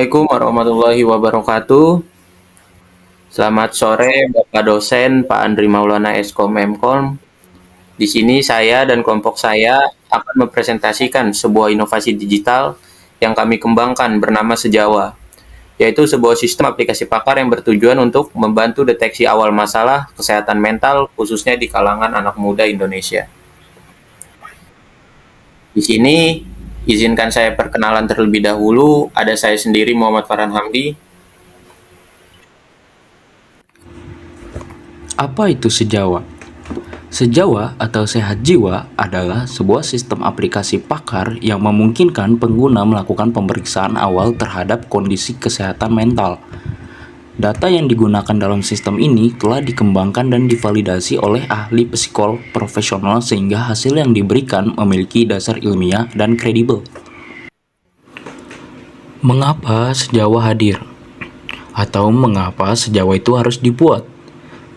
Assalamualaikum warahmatullahi wabarakatuh. Selamat sore Bapak dosen Pak Andri Maulana Eskom Memkom. Di sini saya dan kelompok saya akan mempresentasikan sebuah inovasi digital yang kami kembangkan bernama Sejawa, yaitu sebuah sistem aplikasi pakar yang bertujuan untuk membantu deteksi awal masalah kesehatan mental khususnya di kalangan anak muda Indonesia. Di sini izinkan saya perkenalan terlebih dahulu. Ada saya sendiri Muhammad Farhan Hamdi. Apa itu Sejawa? Sejawa atau Sehat Jiwa adalah sebuah sistem aplikasi pakar yang memungkinkan pengguna melakukan pemeriksaan awal terhadap kondisi kesehatan mental. Data yang digunakan dalam sistem ini telah dikembangkan dan divalidasi oleh ahli psikolog profesional sehingga hasil yang diberikan memiliki dasar ilmiah dan kredibel. Mengapa Sejawa hadir? Atau mengapa Sejawa itu harus dibuat?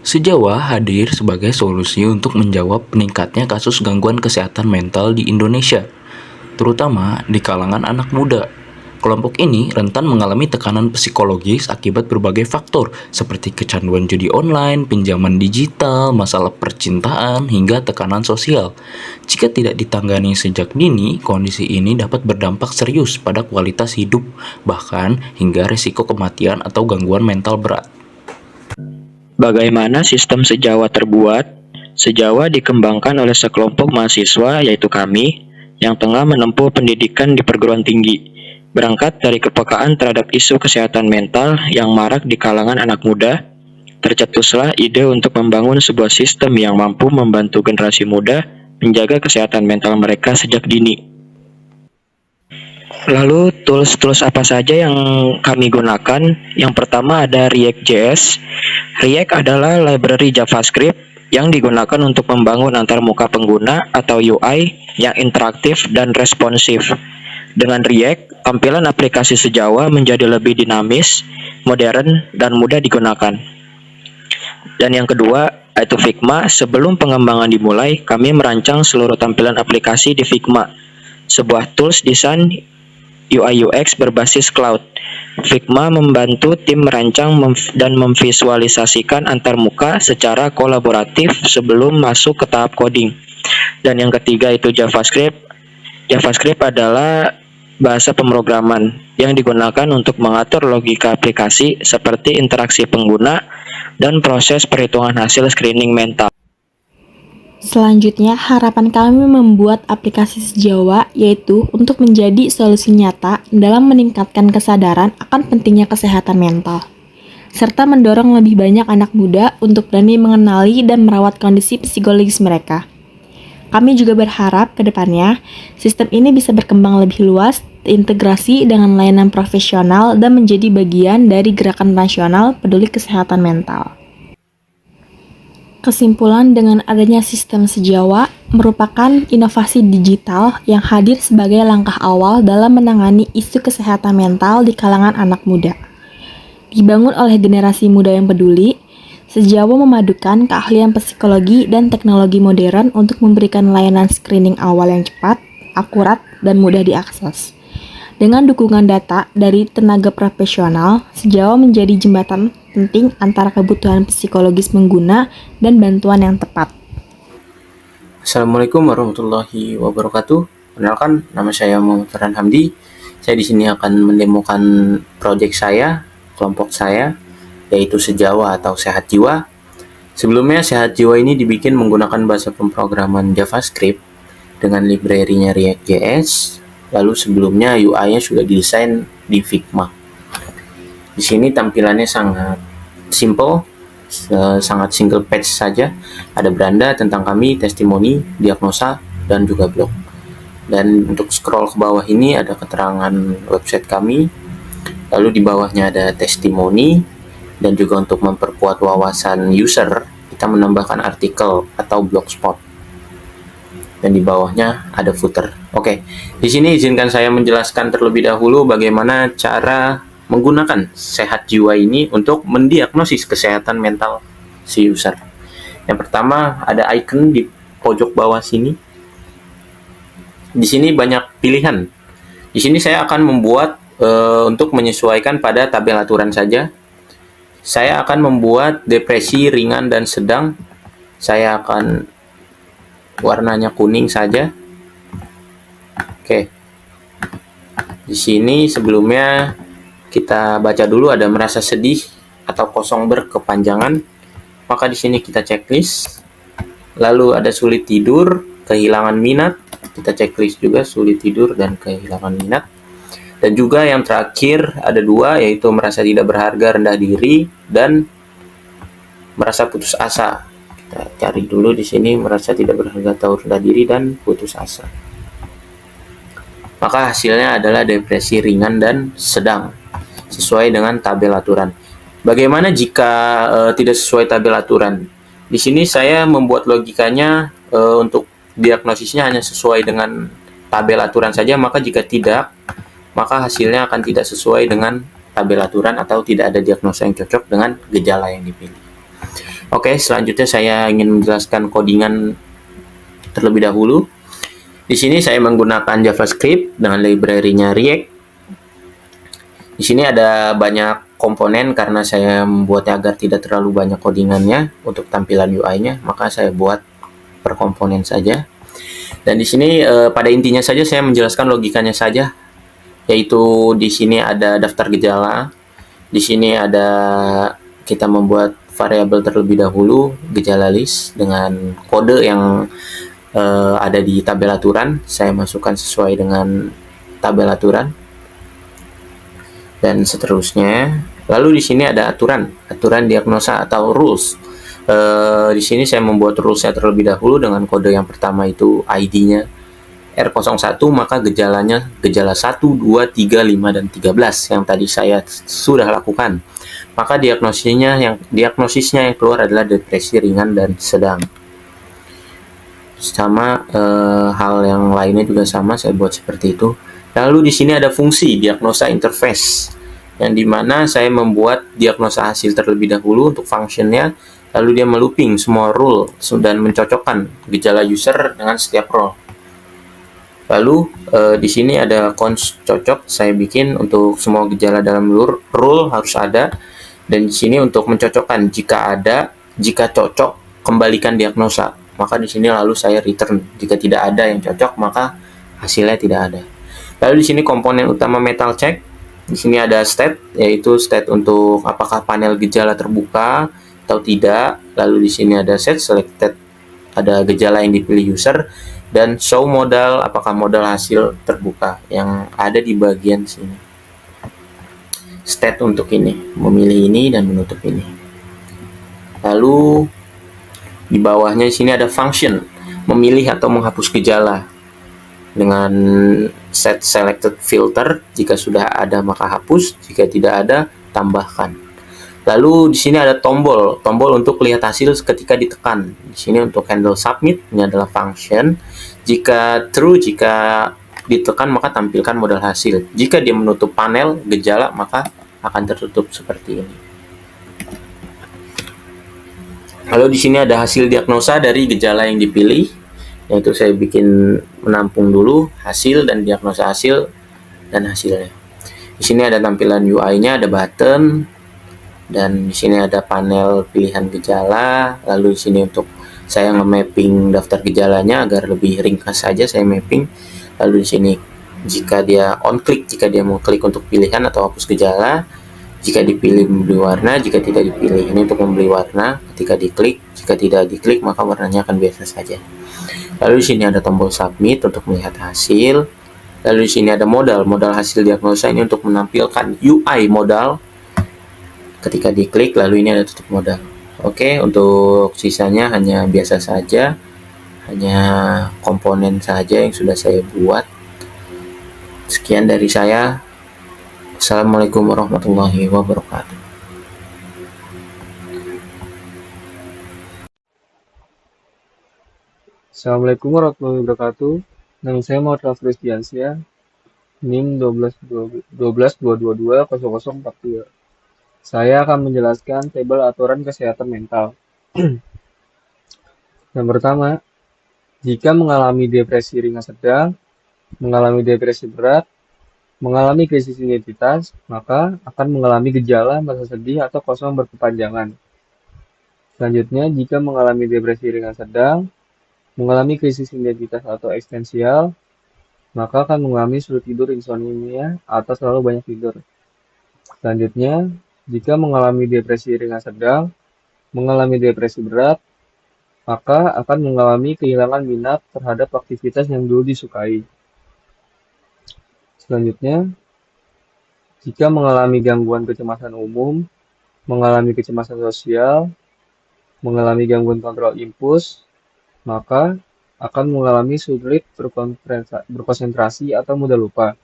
Sejawa hadir sebagai solusi untuk menjawab meningkatnya kasus gangguan kesehatan mental di Indonesia, terutama di kalangan anak muda. Kelompok ini rentan mengalami tekanan psikologis akibat berbagai faktor, seperti kecanduan judi online, pinjaman digital, masalah percintaan, hingga tekanan sosial. Jika tidak ditangani sejak dini, kondisi ini dapat berdampak serius pada kualitas hidup, bahkan hingga risiko kematian atau gangguan mental berat. Bagaimana sistem Sejawa terbuat? Sejawa dikembangkan oleh sekelompok mahasiswa, yaitu kami, yang tengah menempuh pendidikan di perguruan tinggi. Berangkat dari kepekaan terhadap isu kesehatan mental yang marak di kalangan anak muda, tercetuslah ide untuk membangun sebuah sistem yang mampu membantu generasi muda menjaga kesehatan mental mereka sejak dini. Lalu tools-tools apa saja yang kami gunakan? Yang pertama ada React.js. React adalah library JavaScript yang digunakan untuk membangun antarmuka pengguna atau UI yang interaktif dan responsif. Dengan React, tampilan aplikasi Sejawa menjadi lebih dinamis, modern, dan mudah digunakan. Dan yang kedua, yaitu Figma. Sebelum pengembangan dimulai, kami merancang seluruh tampilan aplikasi di Figma, sebuah tools desain UI UX berbasis cloud. Figma membantu tim merancang dan memvisualisasikan antarmuka secara kolaboratif sebelum masuk ke tahap coding. Dan yang ketiga itu JavaScript. JavaScript adalah bahasa pemrograman yang digunakan untuk mengatur logika aplikasi seperti interaksi pengguna dan proses perhitungan hasil screening mental. Selanjutnya, harapan kami membuat aplikasi Sejawa yaitu untuk menjadi solusi nyata dalam meningkatkan kesadaran akan pentingnya kesehatan mental, serta mendorong lebih banyak anak muda untuk berani mengenali dan merawat kondisi psikologis mereka. Kami juga berharap ke depannya, sistem ini bisa berkembang lebih luas, terintegrasi dengan layanan profesional, dan menjadi bagian dari gerakan nasional peduli kesehatan mental. Kesimpulan, dengan adanya sistem Sejawa merupakan inovasi digital yang hadir sebagai langkah awal dalam menangani isu kesehatan mental di kalangan anak muda. Dibangun oleh generasi muda yang peduli, Sejawa memadukan keahlian psikologi dan teknologi modern untuk memberikan layanan screening awal yang cepat, akurat, dan mudah diakses. Dengan dukungan data dari tenaga profesional, Sejawa menjadi jembatan penting antara kebutuhan psikologis pengguna dan bantuan yang tepat. Assalamualaikum warahmatullahi wabarakatuh. Perkenalkan, nama saya Muhammad Farhan Hamdi. Saya di sini akan mendemokan proyek saya, kelompok saya, yaitu Sejawa atau Sehat Jiwa. Sebelumnya, Sehat Jiwa ini dibikin menggunakan bahasa pemrograman JavaScript dengan library-nya React.js. Lalu sebelumnya UI-nya sudah didesain di Figma. Di sini tampilannya sangat simple, sangat single page saja. Ada beranda tentang kami, testimoni, diagnosa, dan juga blog. Dan untuk scroll ke bawah ini ada keterangan website kami. Lalu di bawahnya ada testimoni, dan juga untuk memperkuat wawasan user, kita menambahkan artikel atau blogspot. Dan di bawahnya ada footer. Oke, di sini izinkan saya menjelaskan terlebih dahulu bagaimana cara menggunakan Sehat Jiwa ini untuk mendiagnosis kesehatan mental si user. Yang pertama ada icon di pojok bawah sini. Di sini banyak pilihan. Di sini saya akan membuat untuk menyesuaikan pada tabel aturan saja. Saya akan membuat depresi ringan dan sedang. Saya akan warnanya kuning saja. Oke. Di sini sebelumnya kita baca dulu ada merasa sedih atau kosong berkepanjangan. Maka di sini kita checklist. Lalu ada sulit tidur, kehilangan minat. Kita checklist juga sulit tidur dan kehilangan minat. Dan juga yang terakhir ada dua, yaitu merasa tidak berharga, rendah diri, dan merasa putus asa. Kita cari dulu di sini merasa tidak berharga atau rendah diri dan putus asa. Maka hasilnya adalah depresi ringan dan sedang sesuai dengan tabel aturan. Bagaimana jika tidak sesuai tabel aturan? Di sini saya membuat logikanya untuk diagnosisnya hanya sesuai dengan tabel aturan saja, maka jika tidak, maka hasilnya akan tidak sesuai dengan tabel aturan atau tidak ada diagnosa yang cocok dengan gejala yang dipilih. Oke, selanjutnya saya ingin menjelaskan codingan terlebih dahulu. Di sini saya menggunakan JavaScript dengan library-nya React. Di sini ada banyak komponen karena saya membuatnya agar tidak terlalu banyak codingannya untuk tampilan UI-nya, maka saya buat per komponen saja. Dan di sini pada intinya saja saya menjelaskan logikanya saja, yaitu di sini ada daftar gejala. Di sini ada kita membuat variabel terlebih dahulu gejala list dengan kode yang ada di tabel aturan. Saya masukkan sesuai dengan tabel aturan dan seterusnya. Lalu di sini ada aturan diagnosa atau rules. Di sini saya membuat rulesnya terlebih dahulu dengan kode yang pertama itu ID-nya R01, maka gejalanya gejala 1, 2, 3, 5, dan 13 yang tadi saya sudah lakukan. Maka diagnosisnya yang keluar adalah depresi ringan dan sedang. Sama hal yang lainnya juga sama, saya buat seperti itu. Lalu di sini ada fungsi diagnosa interface, yang dimana saya membuat diagnosa hasil terlebih dahulu untuk functionnya, lalu dia melooping semua rule dan mencocokkan gejala user dengan setiap role. Lalu di sini ada cons cocok, saya bikin untuk semua gejala dalam rule harus ada, dan di sini untuk mencocokkan jika cocok kembalikan diagnosa. Maka di sini lalu saya return jika tidak ada yang cocok, maka hasilnya tidak ada. Lalu di sini komponen utama metal check. Di sini ada state, yaitu state untuk apakah panel gejala terbuka atau tidak. Lalu di sini ada set selected, ada gejala yang dipilih user, dan show modal, apakah modal hasil terbuka yang ada di bagian sini. State untuk ini, memilih ini dan menutup ini. Lalu di bawahnya di sini ada function, memilih atau menghapus gejala dengan set selected filter. Jika sudah ada maka hapus, jika tidak ada tambahkan. Lalu di sini ada tombol untuk lihat hasil ketika ditekan. Di sini untuk handle submit, ini adalah function. Jika true, jika ditekan maka tampilkan modal hasil. Jika dia menutup panel gejala maka akan tertutup seperti ini. Lalu di sini ada hasil diagnosa dari gejala yang dipilih, yaitu saya bikin menampung dulu hasil dan diagnosa hasil dan hasilnya. Di sini ada tampilan UI-nya, ada button, dan di sini ada panel pilihan gejala. Lalu di sini untuk saya nge-mapping daftar gejalanya agar lebih ringkas saja saya mapping. Lalu di sini jika dia on click, jika dia mau klik untuk pilihan atau hapus gejala, jika dipilih membeli warna, jika tidak dipilih ini untuk membeli warna. Ketika diklik, jika tidak diklik maka warnanya akan biasa saja. Lalu di sini ada tombol submit untuk melihat hasil. Lalu di sini ada modal hasil diagnosa, ini untuk menampilkan UI modal. Ketika diklik, lalu ini ada tutup modal. Oke, untuk sisanya hanya biasa saja, hanya komponen saja yang sudah saya buat. Sekian dari saya. Assalamualaikum warahmatullahi wabarakatuh. Assalamualaikum warahmatullahi wabarakatuh. Nama saya Muhammad Rafli Diansyah, NIM 1222200042. Saya akan menjelaskan tabel aturan kesehatan mental. Yang pertama, jika mengalami depresi ringan sedang, mengalami depresi berat, mengalami krisis identitas, maka akan mengalami gejala merasa sedih atau kosong berkepanjangan. Selanjutnya, jika mengalami depresi ringan sedang, mengalami krisis identitas atau eksistensial, maka akan mengalami sulit tidur, insomnia, atau terlalu banyak tidur. Selanjutnya, jika mengalami depresi ringan sedang, mengalami depresi berat, maka akan mengalami kehilangan minat terhadap aktivitas yang dulu disukai. Selanjutnya, jika mengalami gangguan kecemasan umum, mengalami kecemasan sosial, mengalami gangguan kontrol impuls, maka akan mengalami sulit berkonsentrasi atau mudah lupa.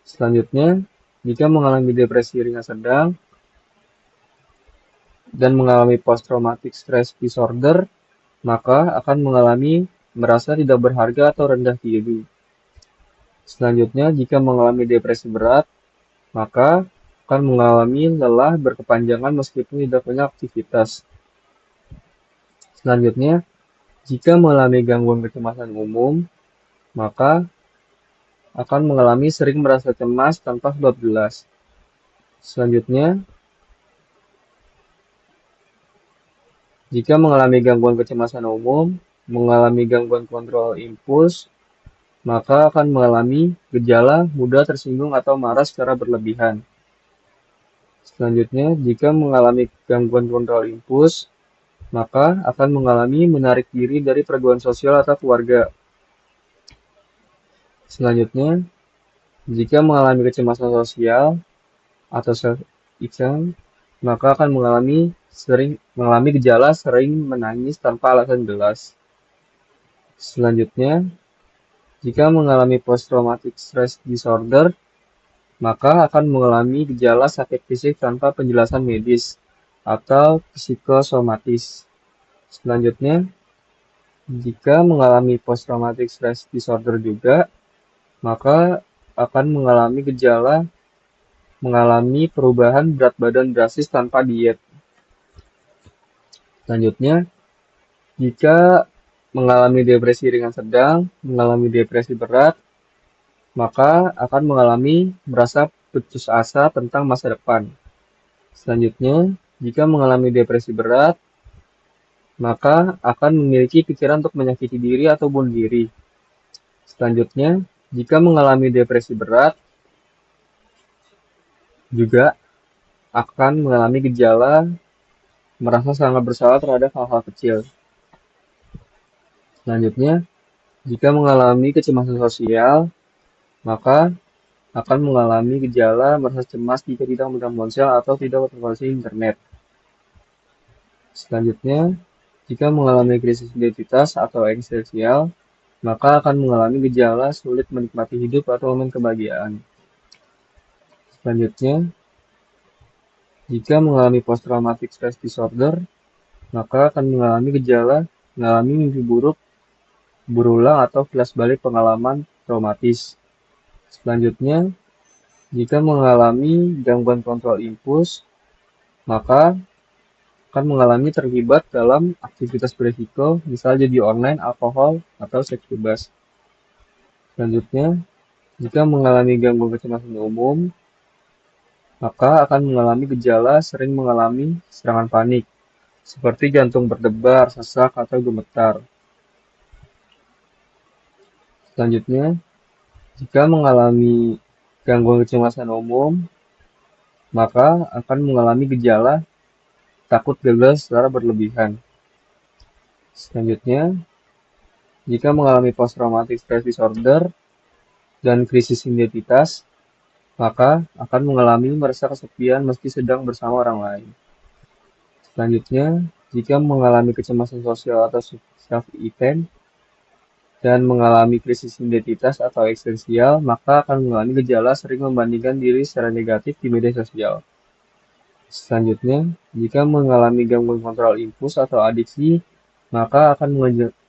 Selanjutnya, jika mengalami depresi ringan sedang dan mengalami post-traumatic stress disorder, maka akan mengalami merasa tidak berharga atau rendah diri. Selanjutnya, jika mengalami depresi berat, maka akan mengalami lelah berkepanjangan meskipun tidak punya aktivitas. Selanjutnya, jika mengalami gangguan kecemasan umum, maka akan mengalami sering merasa cemas tanpa sebab jelas. Selanjutnya, jika mengalami gangguan kecemasan umum, mengalami gangguan kontrol impuls, maka akan mengalami gejala mudah tersinggung atau marah secara berlebihan. Selanjutnya, jika mengalami gangguan kontrol impuls, maka akan mengalami menarik diri dari pergaulan sosial atau keluarga. Selanjutnya, jika mengalami kecemasan sosial atau self-esteem, maka akan mengalami gejala sering menangis tanpa alasan jelas. Selanjutnya, jika mengalami post-traumatic stress disorder, maka akan mengalami gejala sakit fisik tanpa penjelasan medis atau psikosomatis. Selanjutnya, jika mengalami post-traumatic stress disorder juga, maka akan mengalami perubahan berat badan drastis tanpa diet. Selanjutnya, jika mengalami depresi ringan sedang, mengalami depresi berat, maka akan mengalami merasa putus asa tentang masa depan. Selanjutnya, jika mengalami depresi berat, maka akan memiliki pikiran untuk menyakiti diri atau bunuh diri. Selanjutnya, jika mengalami depresi berat, juga akan mengalami gejala merasa sangat bersalah terhadap hal-hal kecil. Selanjutnya, jika mengalami kecemasan sosial, maka akan mengalami gejala merasa cemas jika tidak memegang ponsel atau tidak berkoneksi internet. Selanjutnya, jika mengalami krisis identitas atau eksistensial, maka akan mengalami gejala sulit menikmati hidup atau momen kebahagiaan. Selanjutnya, jika mengalami post-traumatic stress disorder, maka akan mengalami mimpi buruk berulang atau kilas balik pengalaman traumatis. Selanjutnya, jika mengalami gangguan kontrol impuls, maka akan mengalami terlibat dalam aktivitas beresiko, misalnya judi online, alkohol, atau seks bebas. Selanjutnya, jika mengalami gangguan kecemasan umum, maka akan mengalami gejala sering mengalami serangan panik, seperti jantung berdebar, sesak, atau gemetar. Selanjutnya, jika mengalami gangguan kecemasan umum, maka akan mengalami gejala takut gagal secara berlebihan. Selanjutnya, jika mengalami post-traumatic stress disorder dan krisis identitas, maka akan mengalami merasa kesepian meski sedang bersama orang lain. Selanjutnya, jika mengalami kecemasan sosial atau self-esteem dan mengalami krisis identitas atau eksistensial, maka akan mengalami gejala sering membandingkan diri secara negatif di media sosial. Selanjutnya, jika mengalami gangguan kontrol impuls atau adiksi, maka akan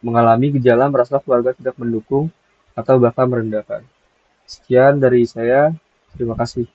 mengalami gejala merasa keluarga tidak mendukung atau bahkan merendahkan. Sekian dari saya. Terima kasih.